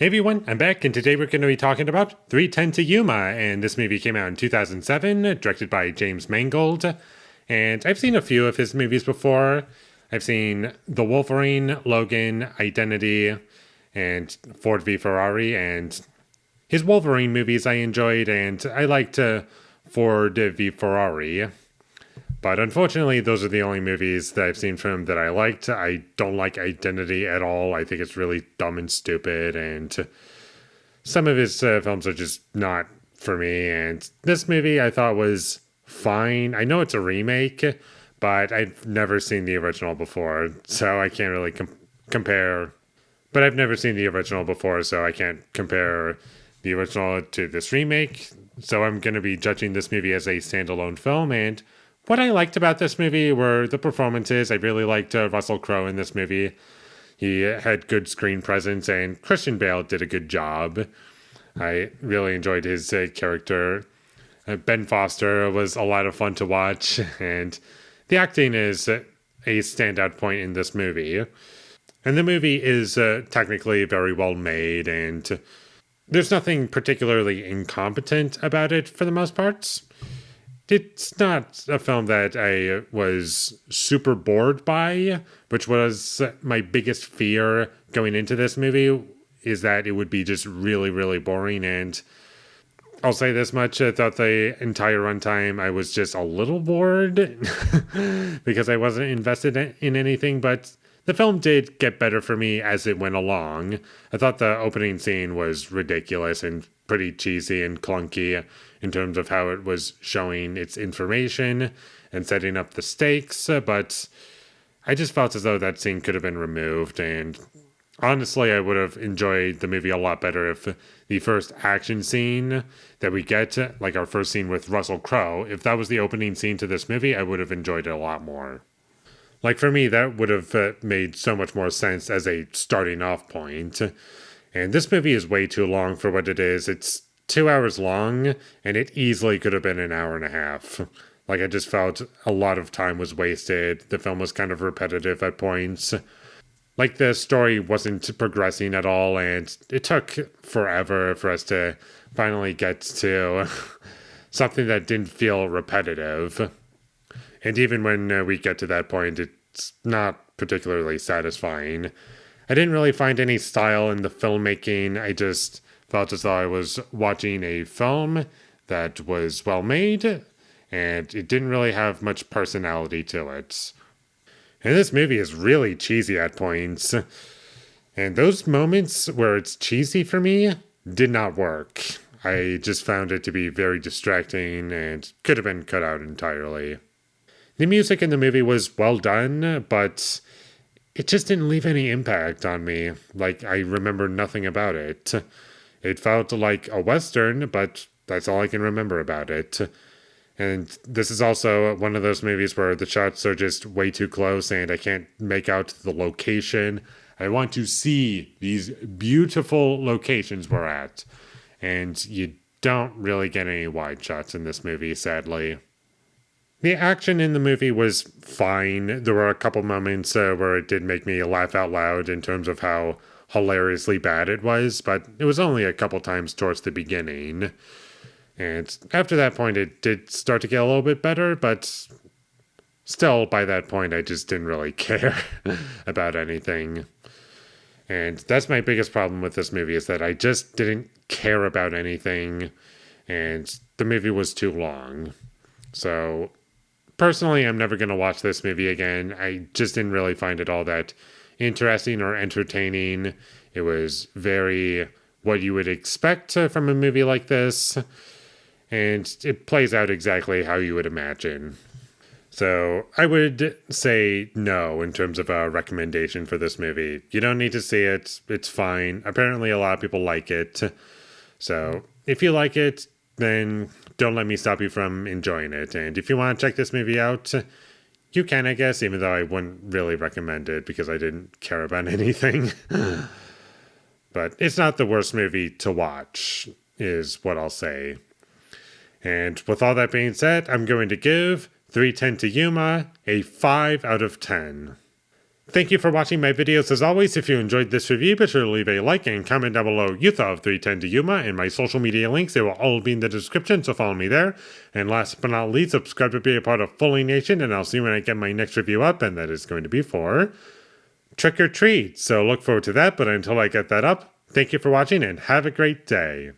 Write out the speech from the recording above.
Hey everyone, I'm back, and today we're going to be talking about 310 to Yuma, and this movie came out in 2007, directed by James Mangold, and I've seen a few of his movies before. I've seen The Wolverine, Logan, Identity, and Ford v Ferrari, and his Wolverine movies I enjoyed, and I liked Ford v Ferrari. But unfortunately, those are the only movies that I've seen from him that I liked. I don't like Identity at all. I think it's really dumb and stupid, and some of his films are just not for me. And this movie I thought was fine. I know it's a remake, but I've never seen the original before, so I can't really compare. But I've never seen the original before, so I can't compare the original to this remake. So I'm going to be judging this movie as a standalone film, and what I liked about this movie were the performances. I really liked Russell Crowe in this movie. He had good screen presence, and Christian Bale did a good job. I really enjoyed his character. Ben Foster was a lot of fun to watch, and the acting is a standout point in this movie. And the movie is technically very well made, and there's nothing particularly incompetent about it for the most part. It's not a film that I was super bored by, which was my biggest fear going into this movie, is that it would be just really, really boring. And I'll say this much, throughout the entire runtime, I was just a little bored because I wasn't invested in anything, but the film did get better for me as it went along. I thought the opening scene was ridiculous and pretty cheesy and clunky in terms of how it was showing its information and setting up the stakes, but I just felt as though that scene could have been removed, and honestly, I would have enjoyed the movie a lot better if the first action scene that we get, like our first scene with Russell Crowe, if that was the opening scene to this movie, I would have enjoyed it a lot more. Like, for me, that would have made so much more sense as a starting off point. And this movie is way too long for what it is. It's 2 hours long, and it easily could have been an hour and a half. Like, I just felt a lot of time was wasted. The film was kind of repetitive at points. Like, the story wasn't progressing at all, and it took forever for us to finally get to something that didn't feel repetitive. And even when we get to that point, it's not particularly satisfying. I didn't really find any style in the filmmaking. I just felt as though I was watching a film that was well made, and it didn't really have much personality to it. And this movie is really cheesy at points. And those moments where it's cheesy for me did not work. I just found it to be very distracting and could have been cut out entirely. The music in the movie was well done, but it just didn't leave any impact on me. Like, I remember nothing about it. It felt like a Western, but that's all I can remember about it. And this is also one of those movies where the shots are just way too close and I can't make out the location. I want to see these beautiful locations we're at. And you don't really get any wide shots in this movie, sadly. The action in the movie was fine. There were a couple moments where it did make me laugh out loud in terms of how hilariously bad it was, but it was only a couple times towards the beginning. And after that point, it did start to get a little bit better, but still, by that point, I just didn't really care about anything. And that's my biggest problem with this movie, is that I just didn't care about anything, and the movie was too long. So personally, I'm never going to watch this movie again. I just didn't really find it all that interesting or entertaining. It was very what you would expect from a movie like this, and it plays out exactly how you would imagine. So I would say no in terms of a recommendation for this movie. You don't need to see it. It's fine. Apparently a lot of people like it. So if you like it, then don't let me stop you from enjoying it. And if you want to check this movie out, you can, I guess, even though I wouldn't really recommend it because I didn't care about anything. But it's not the worst movie to watch, is what I'll say. And with all that being said, I'm going to give 310 to Yuma a 5 out of 10. Thank you for watching my videos as always. If you enjoyed this review, be sure to leave a like and comment down below you thought of 310 to Yuma, and my social media links, they will all be in the description, so follow me there. And last but not least, subscribe to be a part of Foley Nation, and I'll see you when I get my next review up, and that is going to be for Trick or Treat. So look forward to that, but until I get that up, thank you for watching and have a great day.